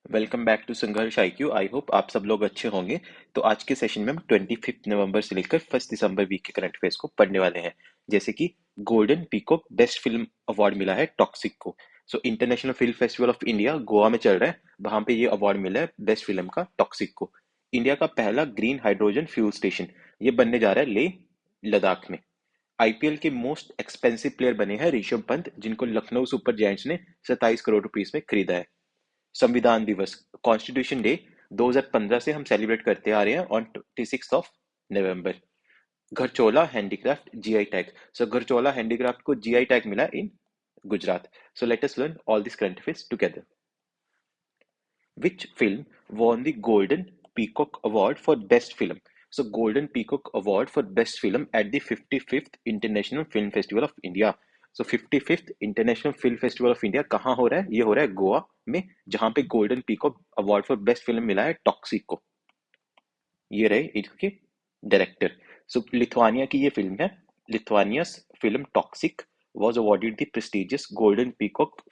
Welcome back to संघर्ष IQ। I hope आप सब लोग अच्छे होंगे। तो आज के सेशन में हम 25 नवंबर से लेकर 1 दिसंबर वीक के करंट अफेयर्स को पढ़ने वाले हैं। जैसे कि golden peacock best film award मिला है टॉक्सिक को। So international film festival of India Goa में चल रहा है, वहां पे ये अवार्ड मिला है बेस्ट फिल्म का टॉक्सिक को। इंडिया का पहला ग्रीन हाइड्रोजन फ्यूल स्टेशन ये बनने जा रहा है लेह लद्दाख में। IPL के मोस्ट एक्सपेंसिव प्लेयर बने हैं ऋषभ पंत, जिनको लखनऊ सुपर जायंट्स ने 27 करोड़ रुपीस में खरीदा है। संविधान दिवस कॉन्स्टिट्यूशन डे 2015 से हम सेलिब्रेट करते आ रहे हैं on 26 November. Gharchola handicraft GI tag. So Gharchola handicraft को GI टैग मिला in Gujarat. So let us learn all this current affairs together. Which film won the Golden Peacock Award for Best Film? So, Golden Peacock Award for Best Film at the 55th International Film Festival of India. So, 55th International Film Festival of India कहाँ हो रहा है? ये हो रहा है गोवा में, जहाँ पे golden peacock award for best film मिला है टॉक्सिक को। ये रहे इसके डायरेक्टर। सो लिथुआनिया की ये फिल्म है। Lithuania's film toxic was awarded the prestigious Golden Peacock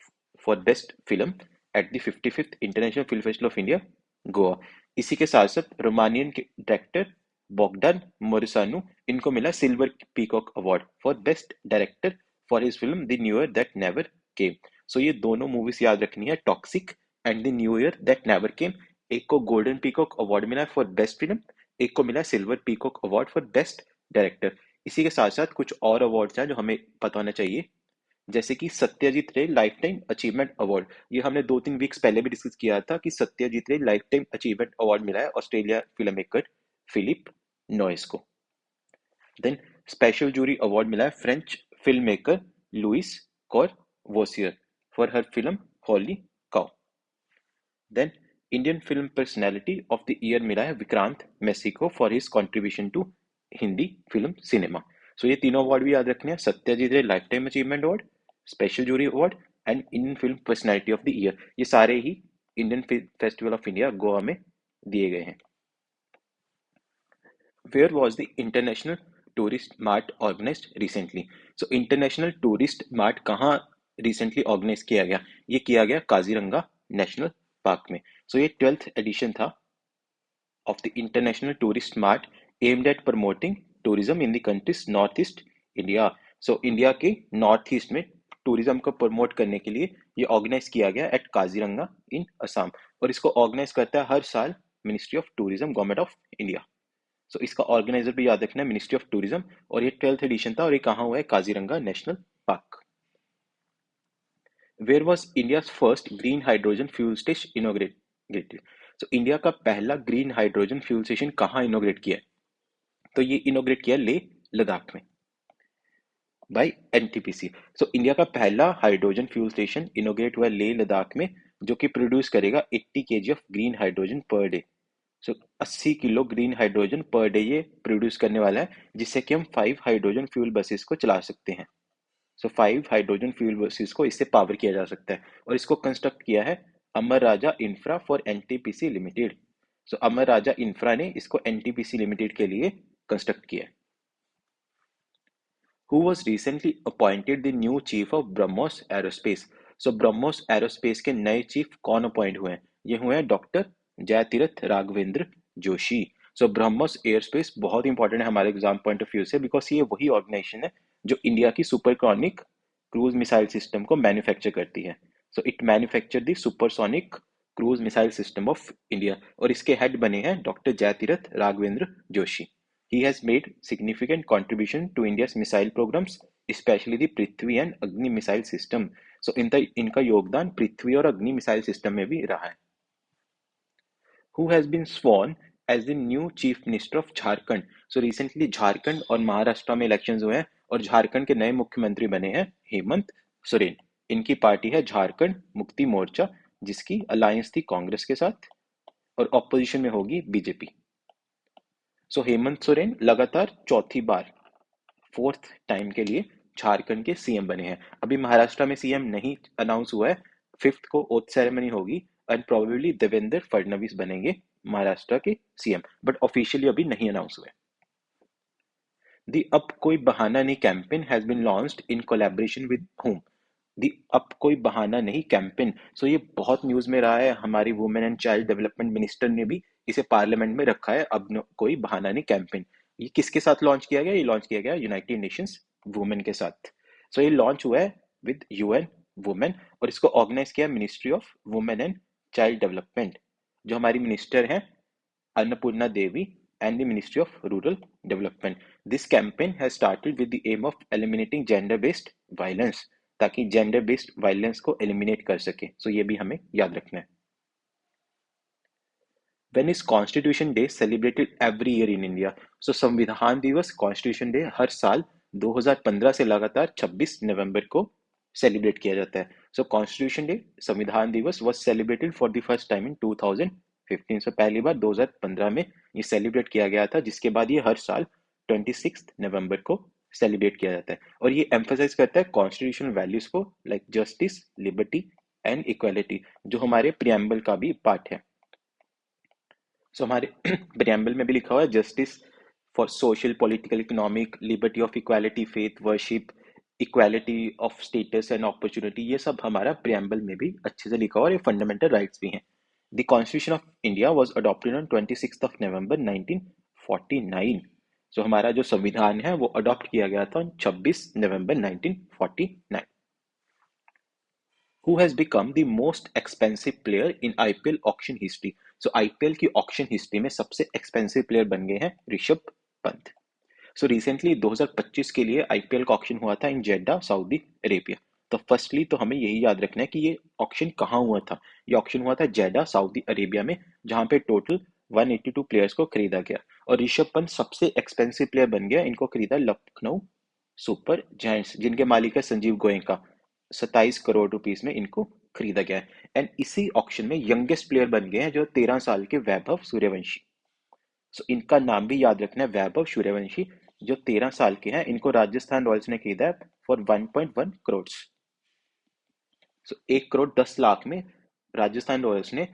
for Best Film at the 55th International Film Festival of India, Goa. इसी के साथ साथ रोमानियन के डायरेक्टर बोगडान मोरिसानू, इनको मिला silver peacock award for best director for his film the new year that never came. So ये दोनों movies याद रखनी है, toxic and the new year that never came. एक को गोल्डन पीकॉक अवार्ड मिला फॉर बेस्ट फिल्म, एक को मिला silver peacock award for best director. इसी के साथ साथ कुछ और अवार्ड्स हैं जो हमें पता होना चाहिए, जैसे कि Satyajit Ray lifetime achievement award. ये हमने 2-3 वीक्स पहले भी डिस्कस किया था कि Satyajit Ray lifetime achievement award मिला है Australia film maker Phillip Noyce को। देन स्पेशल जूरी अवार्ड मिला है French film maker Louise Courvoisier for her film holy cow. Then Indian film personality of the year मिला है विक्रांत मैसी को for his contribution to Hindi film cinema. So ये तीनों award भी याद रखने हैं, Satyajit Ray lifetime achievement award, special jury award and Indian film personality of the year. ये सारे ही Indian festival of India Goa में दिए गए हैं। Where was the International Tourist Mart organized recently? So International Tourist Mart कहाँ recently organize किया गया? ये किया गया काजीरंगा नेशनल पार्क में। So ये 12th edition था of the International Tourist Mart aimed at promoting tourism in the country's northeast India. So India के नॉर्थ ईस्ट में टूरिज्म को प्रमोट करने के लिए ये ऑर्गेनाइज किया गया एट काजीरंगा इन असम, और इसको ऑर्गेनाइज करता है हर साल ministry of tourism government of India. So इसका ऑर्गेनाइजर भी याद रखना है, मिनिस्ट्री ऑफ टूरिज्म, और ये 12th एडिशन था और ये कहाँ हुआ है? Kaziranga national park. Where was India first green hydrogen fuel station inaugurated? So India का पहला ग्रीन हाइड्रोजन फ्यूल स्टेशन कहाँ इनोग्रेट किया है? तो ये इनोग्रेट किया लेह लद्दाख में बाय NTPC। सो इंडिया का पहला हाइड्रोजन फ्यूल स्टेशन इनोग्रेट हुआ लेह लद्दाख में, जो कि प्रोड्यूस करेगा 80 kg of green hydrogen per day. So 80 kilo green hydrogen per day ये प्रोड्यूस करने वाला है, जिससे कि हम 5 हाइड्रोजन फ्यूल बसेस को चला सकते हैं। सो 5 हाइड्रोजन फ्यूल बसेस को इससे पावर किया जा सकता है, और इसको कंस्ट्रक्ट किया है Amar Raja infra for NTPC limited. So Amar Raja infra ने इसको NTPC लिमिटेड के लिए कंस्ट्रक्ट किया है। Who was recently appointed the new chief of BrahMos Aerospace? So BrahMos Aerospace के नए चीफ कौन अपॉइंट हुए हैं? ये हुए हैं doctor Jayathirtha Raghavendra Joshi. So BrahMos aerospace बहुत इंपॉर्टेंट है हमारे एग्जाम पॉइंट ऑफ व्यू से, बिकॉज ये वही ऑर्गेनाइजेशन है जो इंडिया की सुपरसोनिक क्रूज मिसाइल सिस्टम को मैन्युफैक्चर करती है। So it manufacture the supersonic cruise missile system of India, और इसके हेड बने हैं doctor Jayathirtha Raghavendra Joshi. He has made significant contribution to India's missile programs, especially the Prithvi and अग्नि missile system. सो इनका योगदान पृथ्वी और अग्नि मिसाइल सिस्टम में भी रहा है। Who has been sworn as the new chief minister of Jharkhand? So recently Jharkhand और महाराष्ट्र में इलेक्शंस हुए हैं, और झारखंड के नए मुख्यमंत्री बने हैं हेमंत सोरेन। इनकी पार्टी है झारखंड मुक्ति मोर्चा, जिसकी अलायंस थी कांग्रेस के साथ, और ऑपोजिशन में होगी बीजेपी। सो हेमंत सोरेन लगातार चौथी बार, फोर्थ टाइम के लिए झारखंड के सीएम बने हैं। अभी महाराष्ट्र में सीएम नहीं अनाउंस हुआ है, 5th को ओथ सेरेमनी होगी एंड प्रोबेबली देवेंद्र फडणवीस बनेंगे महाराष्ट्र के सीएम, बट ऑफिशियली अभी नहीं अनाउंस हुए। द अब कोई बहाना नहीं campaign has been launched in collaboration with whom? The अब कोई बहाना नहीं कैंपेन। सो ये बहुत न्यूज में रहा है, हमारी women and child development minister ने भी इसे पार्लियामेंट में रखा है, अब कोई बहाना नहीं कैंपेन। ये किसके साथ लॉन्च किया गया? ये लॉन्च किया गया यूनाइटेड नेशंस वुमेन के साथ। सो ये लॉन्च हुआ है विद यूएन वुमेन, और इसको ऑर्गेनाइज किया ministry of women and child development, जो हमारी मिनिस्टर हैं Annapurna Devi, and the Ministry of Rural Development. This campaign has started with the aim of eliminating gender-based violence, ताकि gender-based violence को eliminate कर सके। So ये भी हमें याद रखना है। When is Constitution Day celebrated every year in India? So संविधान दिवस Constitution Day हर साल 2015 से लगातार 26 नवंबर को सेलिब्रेट किया जाता है। So Constitution Day संविधान दिवस was celebrated for the first time in 2015। So पहली बार 2015 में ये सेलिब्रेट किया गया था, जिसके बाद ये हर साल 26 नवंबर को सेलिब्रेट किया जाता है, और ये एम्फसाइज करता है कॉन्स्टिट्यूशनल वैल्यूज को, like justice, liberty and equality, जो हमारे प्रियम्बल का भी पार्ट है। सो हमारे प्रियम्बल में भी लिखा हुआ है justice for social, political, economic, liberty of equality, faith, worship, equality of status and opportunity, ये सब हमारा प्रियम्बल में भी अच्छे से लिखा हुआ है, और ये फंडामेंटल राइट्स भी हैं। The constitution of India was adopted on 26 नवंबर 1949। सो हमारा जो संविधान है वो अडॉप्ट किया गया था 26 नवंबर 1949। Who has become the most expensive player in IPL auction history? So IPL की ऑक्शन हिस्ट्री में सबसे एक्सपेंसिव प्लेयर बन गए हैं ऋषभ पंत। सो रिसेंटली 2025 के लिए आईपीएल का ऑक्शन हुआ था इन जेड्डा, सऊदी अरेबिया। तो फर्स्टली तो हमें यही याद रखना है कि ये ऑक्शन कहाँ हुआ था। ये ऑक्शन हुआ था जेड्डा, सऊदी अरेबिया में, जहाँ पे टोटल 182 प्लेयर्स को खरीदा गया, और ऋषभ पंत सबसे एक्सपेंसिव प्लेयर बन गया। इनको खरीदा लखनऊ सुपर जायंट्स, जिनके मालिक है संजीव गोयनका। 27 करोड़ रुपीस में इनको खरीदा गया है। एंड इसी ऑक्शन में यंगेस्ट प्लेयर बन गए हैं जो 13 साल के वैभव सूर्यवंशी। सो इनका नाम भी याद रखना है, वैभव सूर्यवंशी, जो 13 साल के हैं। इनको राजस्थान रॉयल्स ने खरीदा है फॉर 1.1 करोड़। सो 1 करोड़ 10 लाख में राजस्थान रॉयल्स ने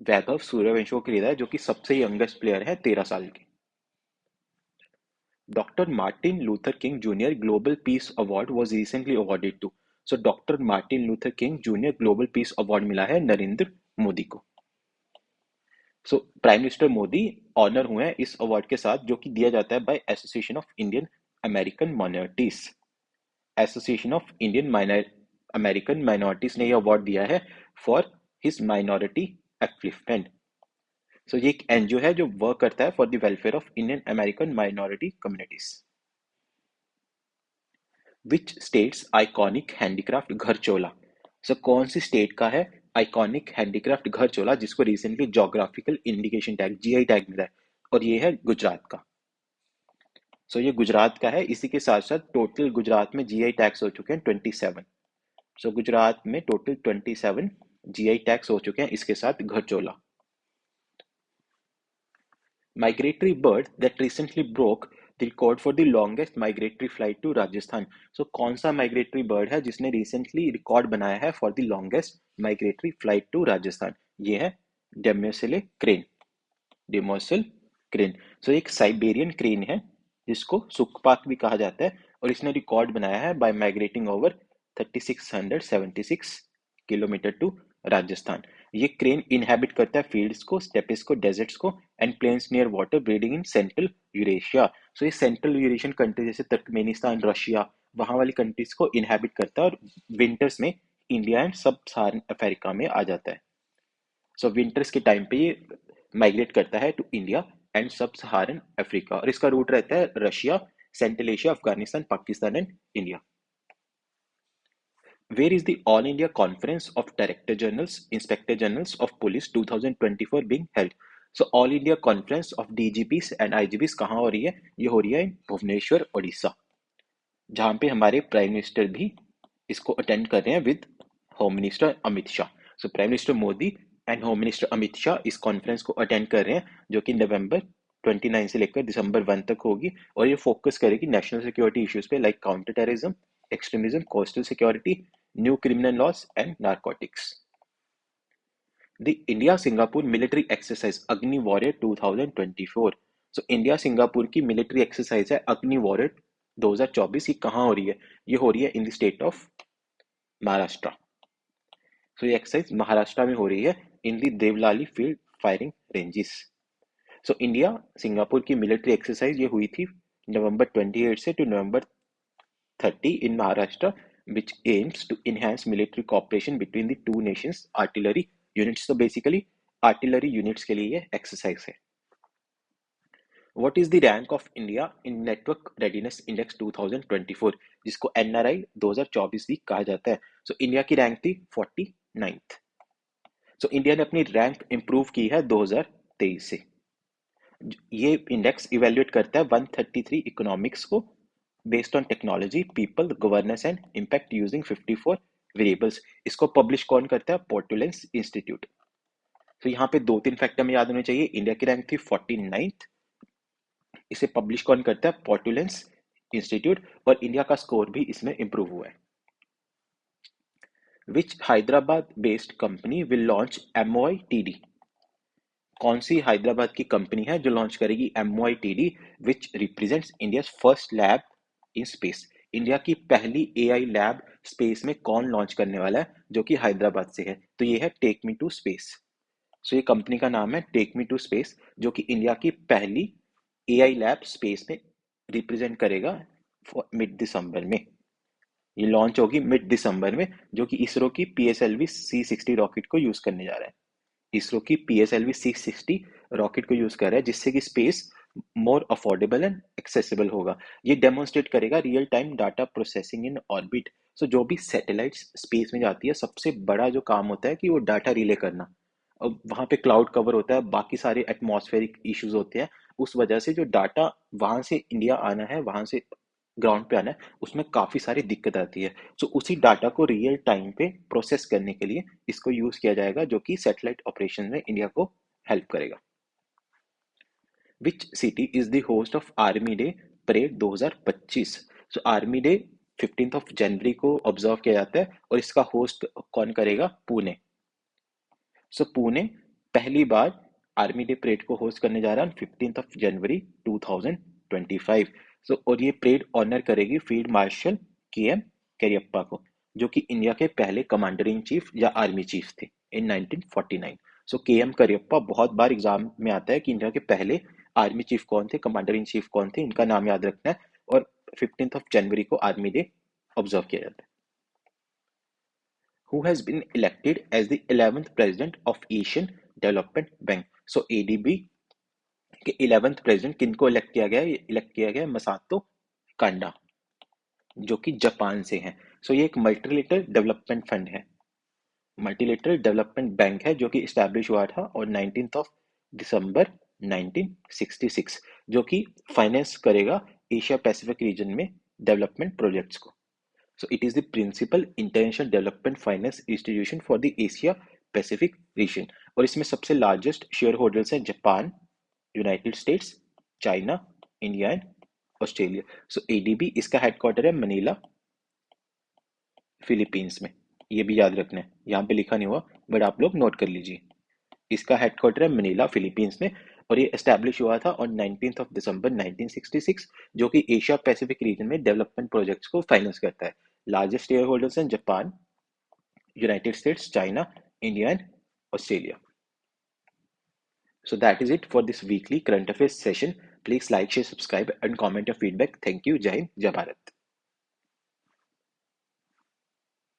वैभव सूर्यवंशी को खरीदा है, जो कि सबसे यंगेस्ट प्लेयर है, 13 साल के। Dr. Martin Luther King Jr. Global Peace Award was recently awarded to. So Dr. Martin Luther King Jr. Global Peace Award मिला है नरेंद्र मोदी को। So prime minister Modi honoured हुए हैं इस अवार्ड के साथ, जो कि दिया जाता है by association of Indian American minorities. Association of Indian American minorities ने यह अवार्ड दिया है for his minority upliftment. So ये एक एनजीओ है जो वर्क करता है for the welfare of Indian American minority communities. Which states iconic handicraft Gharchola? सो कौन सी स्टेट का है आइकॉनिक हैंडीक्राफ्ट घर चोला, जिसको recently geographical indication tag, GI tag मिला है, और ये है गुजरात का। सो ये गुजरात का है। इसी के साथ साथ टोटल गुजरात में जीआई टैग्स हो चुके हैं 27। सो गुजरात में टोटल 27 जीआई टैग्स हो चुके हैं इसके साथ घर चोला। Migratory bird that recently broke the record for the longest migratory flight to Rajasthan. So कौन सा migratory bird है जिसने recently रिकॉर्ड बनाया है for the longest migratory flight to Rajasthan? ये है डेमोसिले क्रेन। डेमोसिल क्रेन। सो एक साइबेरियन क्रेन है जिसको सुखपाक भी कहा जाता है, और इसने रिकॉर्ड बनाया है by migrating over 3676 kilometre to Rajasthan. ये क्रेन इनहेबिट करता है फील्ड्स को, स्टेप्स को, डेजर्ट्स को, and plains near water, breeding in central Eurasia. So ये सेंट्रल यूरेशियन कंट्री जैसे तुर्कमेनिस्तान, रशिया, वहां वाली कंट्रीज को इनहेबिट करता है, और विंटर्स में इंडिया एंड सब सहारन अफ्रीका में आ जाता है। सो विंटर्स के टाइम पे ये माइग्रेट करता है टू इंडिया एंड सब सहारन अफ्रीका, और इसका रूट रहता है Russia, central Asia, Afghanistan, Pakistan and India. Where is the All India Conference of Director Generals, Inspector Generals of Police 2024 being held? So All India Conference of DGPs and IGPs कहाँ हो रही है? ये हो रही है भुवनेश्वर, उड़ीसा, जहाँ पे हमारे प्राइम मिनिस्टर भी इसको अटेंड कर रहे हैं with home minister Amit Shah. So prime minister Modi and home minister Amit Shah इस कॉन्फ्रेंस को अटेंड कर रहे हैं, जो कि नवंबर 29 से लेकर दिसंबर 1 तक होगी, और ये फोकस करेगी नेशनल सिक्योरिटी इश्यूज पे, like counter terrorism, extremism, coastal security, new criminal laws, and narcotics. The India-Singapore military exercise Agni Warrior 2024. So India Singapore की मिलिट्री एक्सरसाइज है अग्नि वॉरियर 2024। ये कहाँ हो रही है? ये हो रही है in the state of Maharashtra. So ये एक्सरसाइज महाराष्ट्र में हो रही है in the Devlali field firing ranges. So India Singapore की मिलिट्री एक्सरसाइज ये हुई थी नवंबर 28 से to November 30 in Maharashtra, which aims to enhance military cooperation between the two nations artillery units. तो basically artillery units के लिए ये exercise है। What is the rank of India in Network Readiness Index 2024, जिसको NRI 2024 भी कहा जाता है। So इंडिया की रैंक थी 49th। So इंडिया ने अपनी रैंक इंप्रूव की है 2023 से। ये इंडेक्स इवेल्युएट करता है 133 इकोनॉमिक्स को based on technology, people, governance and impact using 54 variables. इसको पब्लिश कौन करता है? Portulans institute. तो यहाँ पे 2-3 फैक्टर में याद होने चाहिए। इंडिया की रैंक थी 49th, इसे पब्लिश कौन करता है? Portulans institute. और इंडिया का स्कोर भी इसमें इंप्रूव हुआ है। Which Hyderabad based company will launch MOITD? कौन सी हैदराबाद की कंपनी है जो लॉन्च करेगी MOITD, which represents India first lab in space? India की पहली AI लैब स्पेस में कौन लॉन्च करने वाला है जो कि हैदराबाद से है? तो ये है टेक मी टू स्पेस। सो ये कंपनी का नाम है टेक मी टू स्पेस, जो कि इंडिया की पहली AI लैब स्पेस में रिप्रेजेंट करेगा मिड दिसंबर में। ये लॉन्च होगी मिड दिसंबर में, जो कि इसरो की PSLV C60 रॉकेट को यूज करने जा रहा है। इसरो की PSLV C60 रॉकेट को यूज कर रहा है, जिससे कि space more affordable and accessible होगा। ये डेमोन्स्ट्रेट करेगा real time data processing in orbit. So जो भी सैटेलाइट्स स्पेस में जाती है, सबसे बड़ा जो काम होता है कि वो डाटा रिले करना। अब वहाँ पे क्लाउड कवर होता है, बाकी सारे एटमॉस्फेरिक इश्यूज होते हैं, उस वजह से जो डाटा वहां से इंडिया आना है, वहां से ग्राउंड पे आना है, उसमें काफी सारी दिक्कत आती है। सो उसी डाटा को रियल टाइम पे प्रोसेस करने के लिए इसको यूज किया जाएगा, जो कि सैटेलाइट ऑपरेशन में इंडिया को हेल्प करेगा। Which city is the host of army day parade 2025? So army day 15 जनवरी को ऑब्जर्व किया जाता है, और इसका होस्ट कौन करेगा? पुणे। सो पुणे पहली बार आर्मी डे परेड को होस्ट करने जा रहा है 15 जनवरी 2025। सो और ये परेड ऑनर करेगी फील्ड मार्शल KM करियप्पा को, जो कि इंडिया के पहले कमांडर इन चीफ या आर्मी चीफ थे इन 1949। सो KM करियप्पा बहुत बार एग्जाम में आता है कि इंडिया के पहले आर्मी चीफ कौन थे, कमांडर इन चीफ कौन थे, इनका नाम याद रखना है। और 15 जनवरी को आर्मी डे ऑब्जर्व किया जाता है। Who has been elected as the 11th president of Asian Development Bank? So ADB के 11th प्रेसिडेंट किनको इलेक्ट किया गया? इलेक्ट किया गया मसातो कांडा, जो कि जापान से हैं। सो ये एक मल्टीलेटरल डेवलपमेंट फंड है, मल्टीलेटरल डेवलपमेंट बैंक है, जो कि इस्टेब्लिश हुआ था और 19 दिसंबर 1966, जो कि फाइनेंस करेगा एशिया पैसिफिक रीजन में डेवलपमेंट प्रोजेक्ट्स को। So it is the principal international development finance institution for the Asia Pacific region। और इसमें सबसे लार्जेस्ट शेयर होल्डर्स हैं Japan, United states, China, India and Australia. So ADB इसका headquarter है Manila, Philippines में। ये भी याद रखना है, यहाँ पे लिखा नहीं हुआ बट आप लोग नोट कर लीजिए। इसका हेडक्वार्टर है मनीला, फिलीपींस में, और ये एस्टैब्लिश हुआ था ऑन 19 दिसंबर 1966, जो कि एशिया पैसिफिक रीजन में डेवलपमेंट प्रोजेक्ट्स को फाइनेंस करता है। लार्जेस्ट शेयर होल्डर्स हैं Japan, United states, China, India and Australia. So that is it for this weekly current affairs session. Please like, share, subscribe and comment your feedback. Thank you. Jai Hind, Jai Bharat.